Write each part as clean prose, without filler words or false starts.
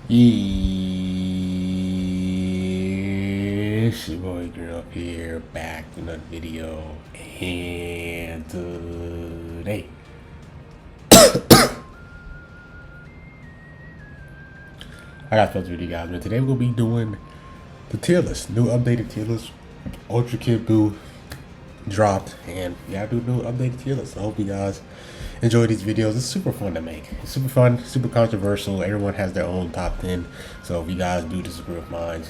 Yes, your boy Girl here, back with another video, and today I got supposed to video guys, but today we're gonna be doing the tier list, new updated tier list. Ultra Kid BUU dropped, and yeah, I do new updated tier list. I hope you guys enjoy these videos. It's super fun to make. It's super fun, super controversial. Everyone has their own top 10, so if you guys do disagree with mine,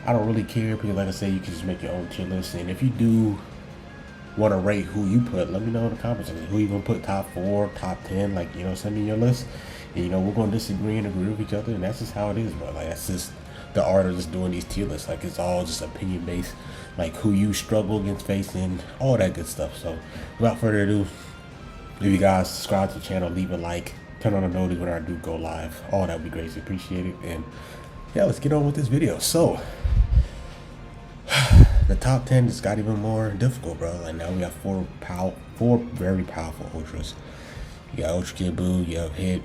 I don't really care, because like I say, you can just make your own tier list. And if you do want to rate who you put, let me know in the comments who you gonna put top 4, top 10. Like, send me your list, and we're gonna disagree and agree with each other, and that's just how it is, bro. Like, that's just the art of just doing these tier lists. Like, it's all just opinion based, like who you struggle against facing, all that good stuff. So without further ado, if you guys subscribe to the channel, leave a like, turn on the notifications when I do go live, all that would be greatly appreciated. And yeah, let's get on with this video. So the top 10 just got even more difficult, bro. Like, now we got four very powerful ultras. You got Ultra Kid BUU, you have Hit,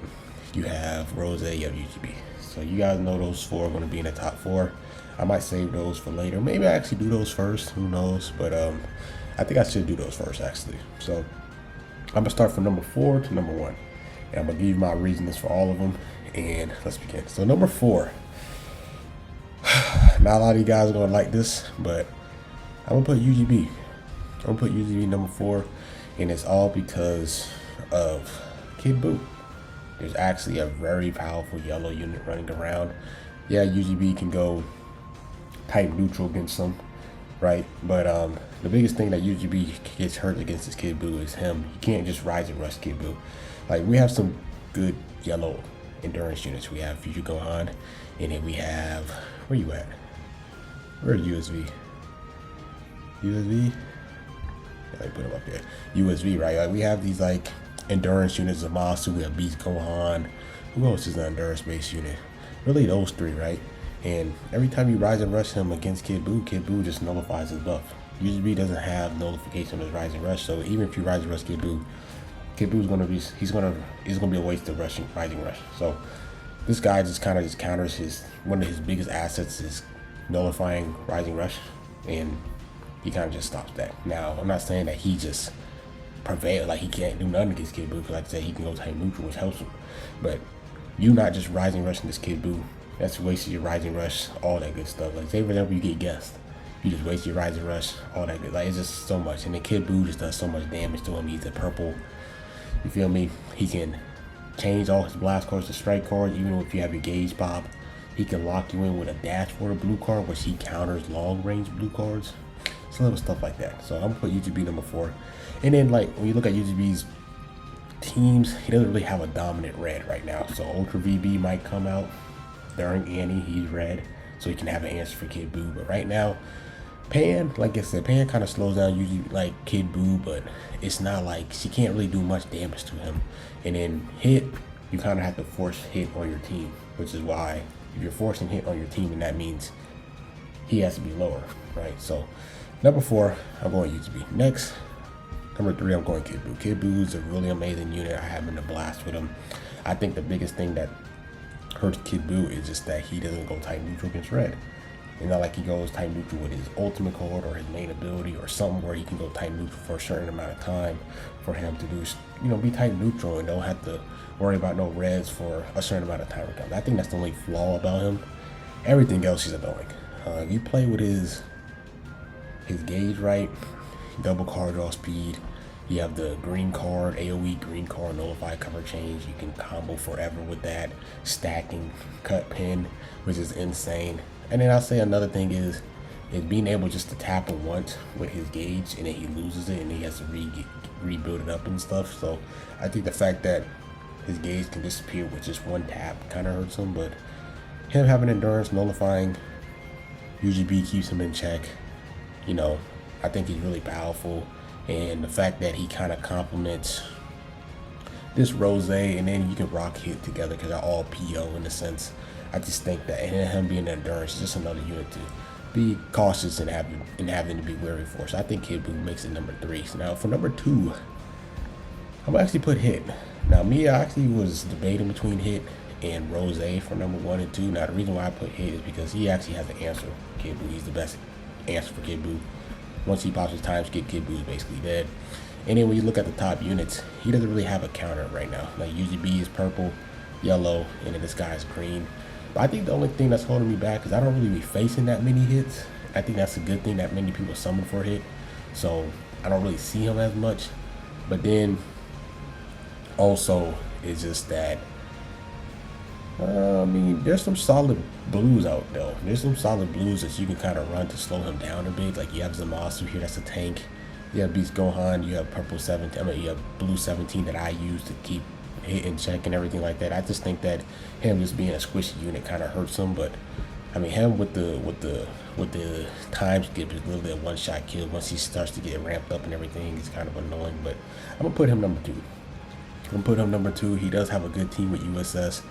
you have Rose, you have UGB. So you guys know those four are going to be in the top 4. I might save those for later. Maybe I actually do those first. Who knows? But I think I should do those first, actually. So I'm gonna start from number 4 to number 1, and I'm gonna give you my reasons for all of them. And let's begin. So number 4. Not a lot of you guys are gonna like this, but I'm gonna put UGB. I'm gonna put UGB number 4, and it's all because of Kid BUU. There's actually a very powerful yellow unit running around. Yeah, UGB can go type neutral against them, right? But the biggest thing that UGB gets hurt against this Kid BUU is him. You can't just rise and rush Kid BUU. Like, we have some good yellow endurance units. We have Future Gohan, and then we have, where you at? Where's USV? USV? Yeah, let me put him up there. USV, right? Like, we have these like endurance units of Masu. We have Beast Gohan. Who else is an endurance based unit? Really, those 3, right? And every time you rise and rush him against Kid BUU just nullifies his buff. UGB doesn't have nullification of his rise and rush, so even if you rise and rush Kid BUU is gonna be a waste of rushing rising rush. So this guy just kind of just counters one of his biggest assets is nullifying rising rush, and he kind of just stops that. Now, I'm not saying that he just prevailed, like he can't do nothing against Kid BUU, because like I said, he can go type neutral, which helps him. But you not just rising rushing this Kid BUU, that's wasted your rising rush, all that good stuff. Like, say for example you get guessed, you just waste your rising rush, all that good. Like, it's just so much, and the Kid BUU just does so much damage to him. He's a purple, you feel me? He can change all his blast cards to strike cards, even if you have your gauge pop. He can lock you in with a dash for a blue card, which he counters long range blue cards. So little stuff like that. So I'm gonna put UGB number 4. And then, like, when you look at UGB's teams, he doesn't really have a dominant red right now. So Ultra VB might come out during Annie, he's red, so he can have an answer for Kid BUU. But right now, Pan, like I said, Pan kind of slows down usually like Kid BUU, but it's not like she can't really do much damage to him. And then Hit, you kind of have to force Hit on your team, which is why if you're forcing Hit on your team, and that means he has to be lower, right? So number 4, I'm going UGB. Next, number 3, I'm going Kid BUU. Kid BUU is a really amazing unit. I have been a blast with him. I think the biggest thing that hurts Kid BUU is just that he doesn't go type neutral against red. It's not like he goes type neutral with his ultimate card or his main ability or something where he can go type neutral for a certain amount of time for him to do, be type neutral and don't have to worry about no reds for a certain amount of time. I think that's the only flaw about him. Everything else is annoying. If you play with his gauge right, double card draw speed, you have the green card, AoE green card, nullify cover change. You can combo forever with that. Stacking, cut pin, which is insane. And then I'll say another thing is being able just to tap him once with his gauge, and then he loses it, and he has to rebuild it up and stuff. So I think the fact that his gauge can disappear with just one tap kind of hurts him. But him having endurance, nullifying UGB keeps him in check. I think he's really powerful. And the fact that he kind of complements this Rose, and then you can rock Hit together because they're all PO in a sense. I just think that, and him being endurance is just another unit to be cautious and having to be wary for. So I think Kid BUU makes it number 3. So now for number 2, I'm gonna actually put Hit. Now, me, I actually was debating between Hit and Rose for number 1 and 2. Now the reason why I put Hit is because he actually has an answer for Kid BUU. He's the best answer for Kid BUU. Once he pops his time skip, Kid BUU is basically dead. And then when you look at the top units, he doesn't really have a counter right now. Like UGB is purple, yellow, and then this guy is green. But I think the only thing that's holding me back is I don't really be facing that many hits. I think that's a good thing that many people summon for a hit. So I don't really see him as much. But then also it's just that I mean, there's some solid blues out though. There's some solid blues that you can kind of run to slow him down a bit. Like you have Zamasu here, that's a tank. You have Beast Gohan, you have purple 17, I mean, you have blue 17 that I use to keep hit and check and everything like that. I just think that him just being a squishy unit kind of hurts him. But I mean, him with the time skip is literally a one-shot kill. Once he starts to get ramped up and everything, it's kind of annoying. But I'm gonna put him number 2. I'm gonna put him number 2. He does have a good team with USS.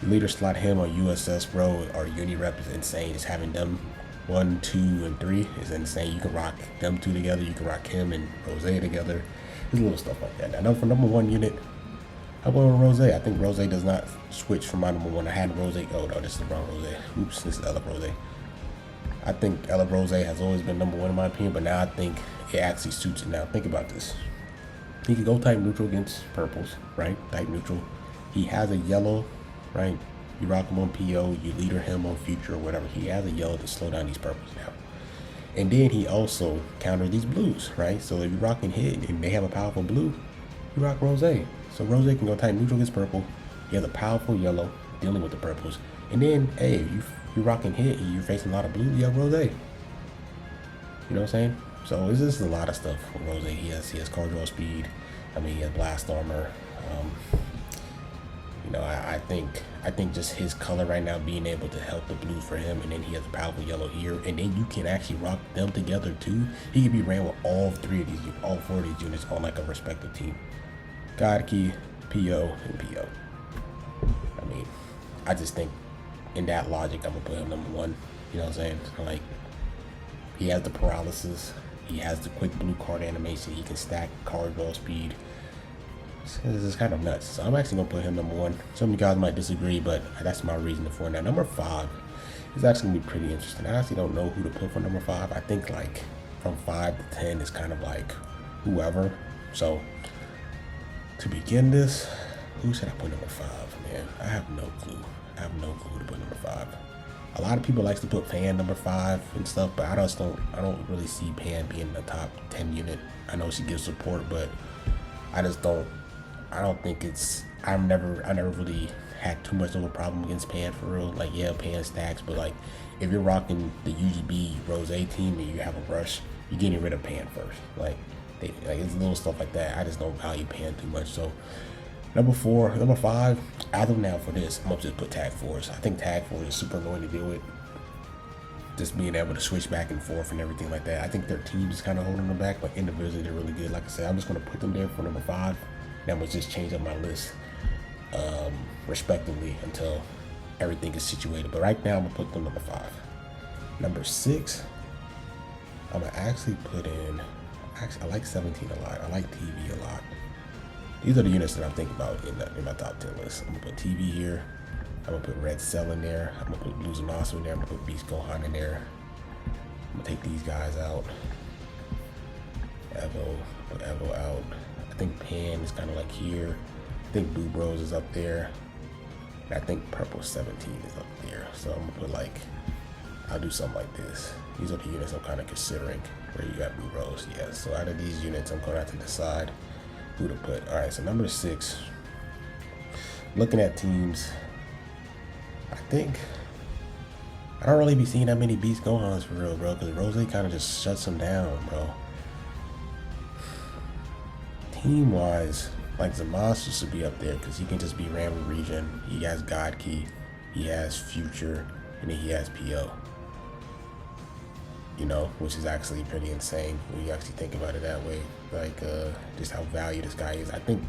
Leader slot him on USS, bro, or Unirep is insane. Just having them 1, 2, and 3 is insane. You can rock them 2 together. You can rock him and Rose together. There's little stuff like that. I know for number 1 unit, I'm going with Rose. I think Rose does not switch from my number 1. I had Rose. Oh no, this is the wrong Rose. Oops, this is Ella Rose. I think Ella Rose has always been number 1 in my opinion, but now I think it actually suits it. Now think about this. He can go type neutral against purples, right? Type neutral. He has a yellow, right? You rock him on PO, you leader him on future or whatever. He has a yellow to slow down these purples now. And then he also counters these blues, right? So if you're rocking hit and they have a powerful blue, you rock Rose. So Rose can go type neutral against purple. He has a powerful yellow dealing with the purples. And then, hey, if you're rocking hit and you're facing a lot of blue, you have Rose. You know what I'm saying? So it's just a lot of stuff with Rose. He has card draw speed. I mean, he has blast armor. You know, I think just his color right now being able to help the blue for him, and then he has a powerful yellow here, and then you can actually rock them together too. He can be ran with all 4 of these units on like a respective team. God Key, PO, and PO. I mean, I just think in that logic, I'm gonna put him number 1. You know what I'm saying? Like, he has the paralysis. He has the quick blue card animation. He can stack card draw speed. This is kind of nuts. So I'm actually gonna put him number 1. Some of you guys might disagree, but that's my reason for it. Now number 5 is actually gonna be pretty interesting. I actually don't know who to put for number 5. I think like from 5 to 10 is kind of like whoever. So to begin this, who should I put number 5? Man, I have no clue. I have no clue to put number 5. A lot of people likes to put Pan number 5 and stuff, but I don't really see Pan being in the top 10 unit. I know she gives support, but I don't think it's, I never really had too much of a problem against Pan for real. Like, yeah, Pan stacks, but like if you're rocking the UGB Rose team and you have a rush, you're getting rid of Pan first. Like it's little stuff like that. I just don't value Pan too much. So number 5, as of now for this, I'm gonna just put Tag Force. I think Tag Force is super annoying to deal with. Just being able to switch back and forth and everything like that. I think their team is kind of holding them back, but individually they're really good. Like I said, I'm just gonna put them there for number 5. Then I'm gonna just change up my list respectively until everything is situated. But right now I'm gonna put them number 5. Number 6, I'm gonna actually put in. I like 17 a lot. I like TV a lot. These are the units that I'm thinking about in my top 10 list. I'm gonna put TV here. I'm gonna put Red Cell in there. I'm gonna put Blue Zamasu in there. I'm gonna put Beast Gohan in there. I'm gonna take these guys out. Put Evo out. I think Pan is kind of like here. I think Blue Bros is up there. And I think Purple 17 is up there. So I'm gonna put like, I'll do something like this. These are the units I'm kind of considering where you got Blue Bros. Yeah, so out of these units, I'm gonna have to decide who to put. All right, so number 6, looking at teams, I think I don't really be seeing that many Beast Gohans for real, bro, because Rose kind of just shuts them down, bro. Team wise, like Zamasu should be up there because he can just be ran with regen. He has God Key, he has Future, and then he has PO. You know, which is actually pretty insane when you actually think about it that way. Like, just how valued this guy is. I think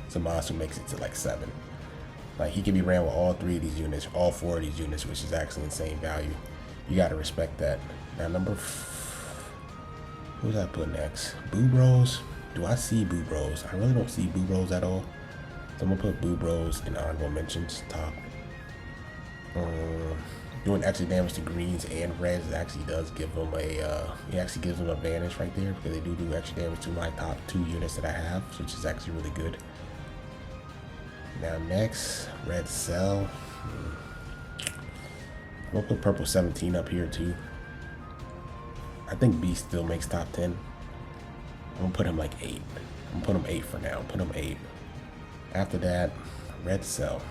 Zamasu makes it to like 7. Like, he can be ran with all 3 of these units, all 4 of these units, which is actually insane value. You gotta respect that. Now, who did I put next? Boo Bros. Do I see Boo Bros? I really don't see Boo Bros at all. So I'm gonna put Boo Bros in honorable mentions top. Doing extra damage to greens and reds actually does give them a it actually gives them an advantage right there, because they do extra damage to my top 2 units that I have, which is actually really good. Now next, red cell. I'm gonna put purple 17 up here too. I think B still makes top 10. I'm gonna put him like 8. I'm gonna put him 8 for now. Put him 8. After that, red cell.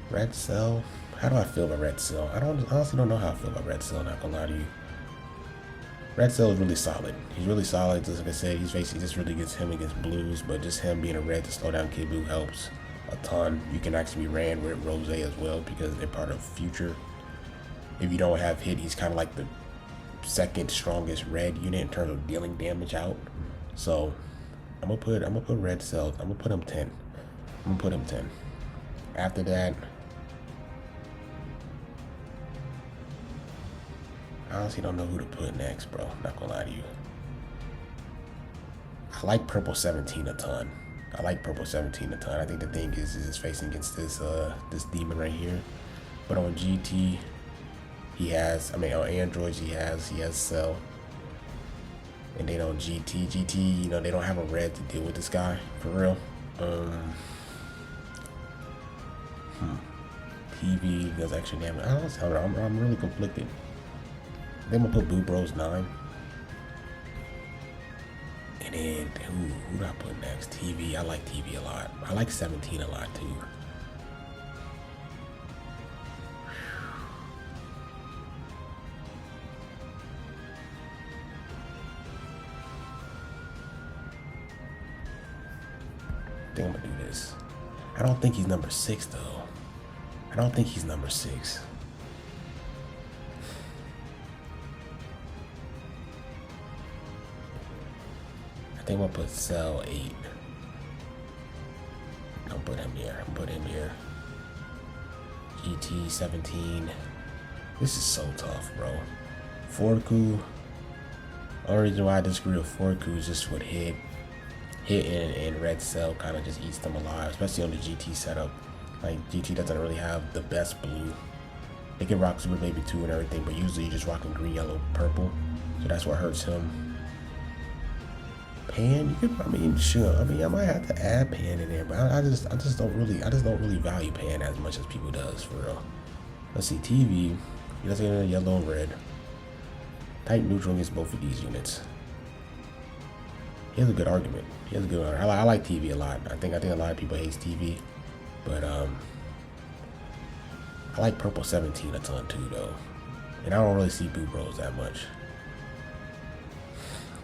Red cell. How do I feel about red cell? I honestly don't know how I feel about red cell. Not gonna lie to you. Red cell is really solid. He's really solid. Just like I said, he's basically just really against him against blues, but just him being a red to slow down Kid BUU helps a ton. You can actually be ran with Rose as well, because they're part of future. If you don't have hit, he's kind of like the second strongest red unit in terms of dealing damage out. So I'm gonna put red cell. I'm gonna put him 10. I'm gonna put him 10. After that, I honestly don't know who to put next, bro. Not gonna lie to you. I like purple 17 a ton. I like purple 17 a ton. I think the thing is just facing against this this demon right here. But on GT, he has, on androids he has cell. And then on GT, you know, they don't have a red to deal with this guy for real. TV does extra damage. I'm really conflicted. Then I'm gonna put BUU Bros 9. And then who do I put next? TV. I like TV a lot. I like 17 a lot too. I think I'm gonna do this. I don't think he's number 6 though. I don't think he's number 6. I think I'm gonna put cell 8. I'll put him here. I'll put him here. GT 17. This is so tough, bro. Forku. Only reason why I disagree with Forku is just with hit and red cell kind of just eats them alive, especially on the GT setup. Like, GT doesn't really have the best blue. They can rock Super Baby 2 and everything, but usually you're just rocking green, yellow, purple. So that's what hurts him. Pan, you could, sure. I might have to add Pan in there, but I just don't really value Pan as much as people does, for real. Let's see, TV. He doesn't get a yellow and red. Type neutral against both of these units. He has a good argument. I like TV a lot. I think a lot of people hate TV, but I like purple 17 a ton too, though. And I don't really see BUU Bros that much.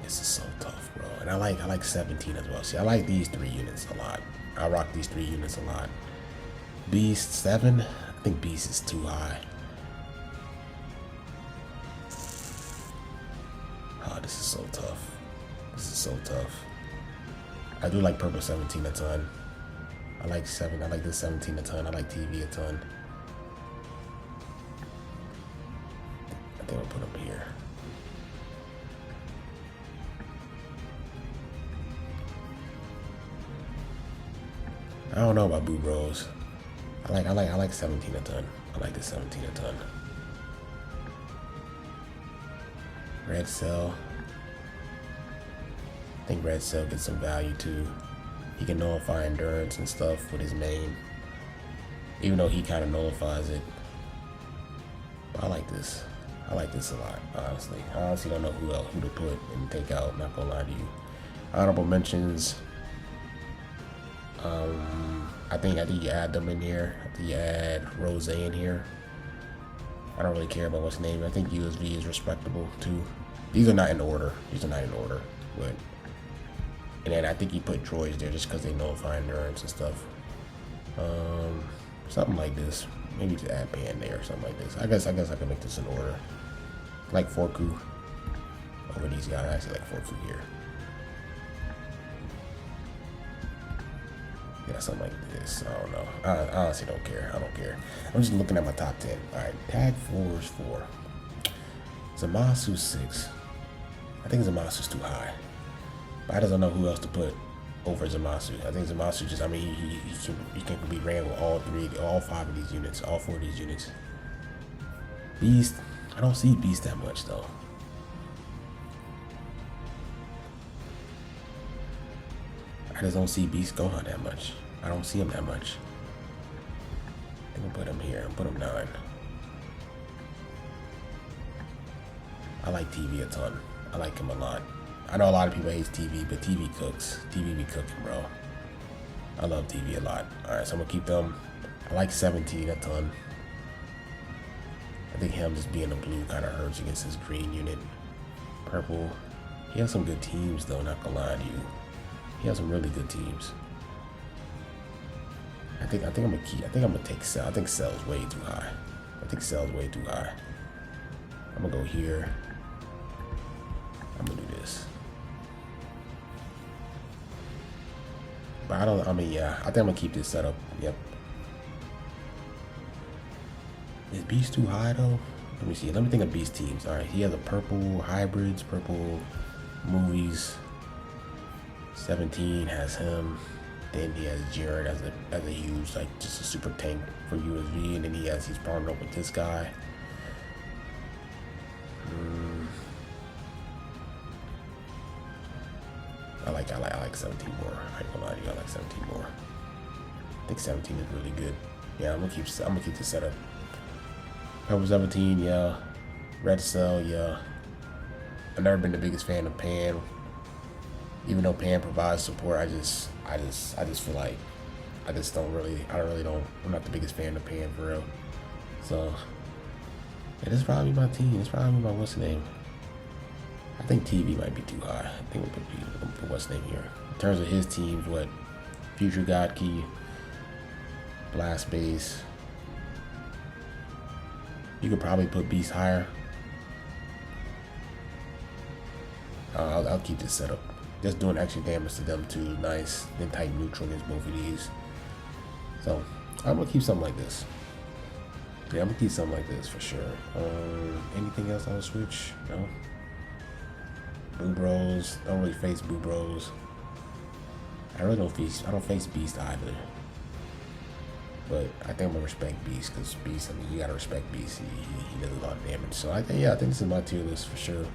This is so tough, bro. And I like 17 as well. See, I like these 3 units a lot. I rock these 3 units a lot. Beast 7. I think Beast is too high. Oh, this is so tough. This is so tough. I do like purple 17 a ton. I like this 17 a ton. I like TV a ton. I think I'll put them here. I don't know about BUU Bros. I like 17 a ton. I like this 17 a ton. Red cell. I think red cell gets some value too. He can nullify endurance and stuff with his main, even though he kind of nullifies it. But I like this. I like this a lot, honestly. I honestly don't know who to put and take out. Not gonna lie to you. Honorable mentions. I think you add them in here. I think you add Rose in here. I don't really care about what's named. I think USV is respectable too. These are not in order. But and then I think you put droids there just because they nullify endurance and stuff. Something like this. Maybe just add Pan there or something like this. I guess I can make this in order. Like Forku over these guys. I actually like Forku here. Yeah, something like this. I don't know. I honestly don't care. I don't care. I'm just looking at my top 10. Alright, tag 4 is 4. Zamasu 6. I think Zamasu's too high. But I just don't know who else to put. over Zamasu. I think Zamasu just, I mean, he can be ran with all 5 of these units, all 4 of these units. Beast, I don't see Beast that much though. I just don't see Beast Gohan that much. I don't see him that much. I think I'll put him here. I'll put him 9. I like TV a ton. I like him a lot. I know a lot of people hate TV, but TV cooks. TV be cooking, bro. I love TV a lot. Alright, so I'm gonna keep them. I like 17 a ton. I think him just being a blue kind of hurts against his green unit. Purple. He has some good teams though, not gonna lie to you. He has some really good teams. I think I'm gonna take Cell. I think Cell's way too high. I think Cell's way too high. I'm gonna go here. I'm gonna do this. But yeah, I think I'm gonna keep this setup. Yep. Is Beast too high though? Let me see. Let me think of Beast teams. Alright, he has a purple hybrids, purple movies. 17 has him. Then he has Jared as a huge, like just a super tank for USV, and then he's partnered up with this guy. I like 17 more. I ain't gonna lie to you, I like 17 more. I think 17 is really good. Yeah, I'm gonna keep this setup. Purple 17, yeah. Red Cell, yeah. I've never been the biggest fan of Pan. Even though Pan provides support, I just feel like I'm not the biggest fan of Pan for real. So yeah, this is probably my team. It's probably my what's the name. I think TV might be too high. I think we'll put what's the name here. In terms of his teams, what? Future God Key, Blast Base. You could probably put Beast higher. I'll keep this setup. Just doing extra damage to them too. Nice. Then type neutral against both of these. So I'm gonna keep something like this. Yeah, I'm gonna keep something like this for sure. Anything else I would switch? No. Boo Bros. Don't really face Boo Bros. I don't face Beast either. But I think I'm gonna respect Beast because Beast, I mean, you gotta respect Beast. He does a lot of damage. So I think this is my tier list for sure.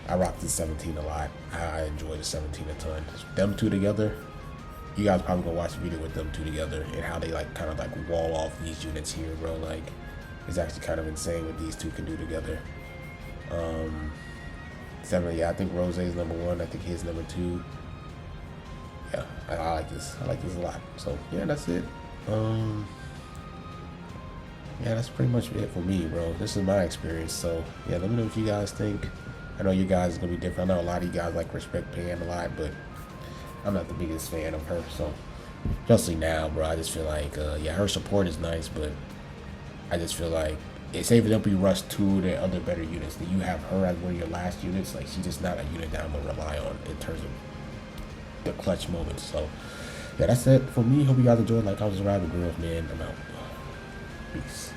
I rock the 17 a lot. I enjoy the 17 a ton. Them two together, you guys probably gonna watch the video with them two together and how they like kind of like wall off these units here, bro. Like it's actually kind of insane what these two can do together. 7, yeah, I think Rose is number 1. I think he's number 2. Yeah, I like this. I like this a lot. So yeah, that's it. Yeah, that's pretty much it for me, bro. This is my experience. So yeah, let me know what you guys think. I know you guys are gonna be different. I know a lot of you guys like respect Pan a lot, but I'm not the biggest fan of her. So especially now, bro, I just feel like yeah, her support is nice, but I just feel like it's safe if you rush 2 of the other better units. Then you have her as one of your last units. Like she's just not a unit that I'm gonna rely on in terms of the clutch moments. So yeah, that's it for me. Hope you guys enjoyed. Like I was riding girls, man. I'm out. Peace.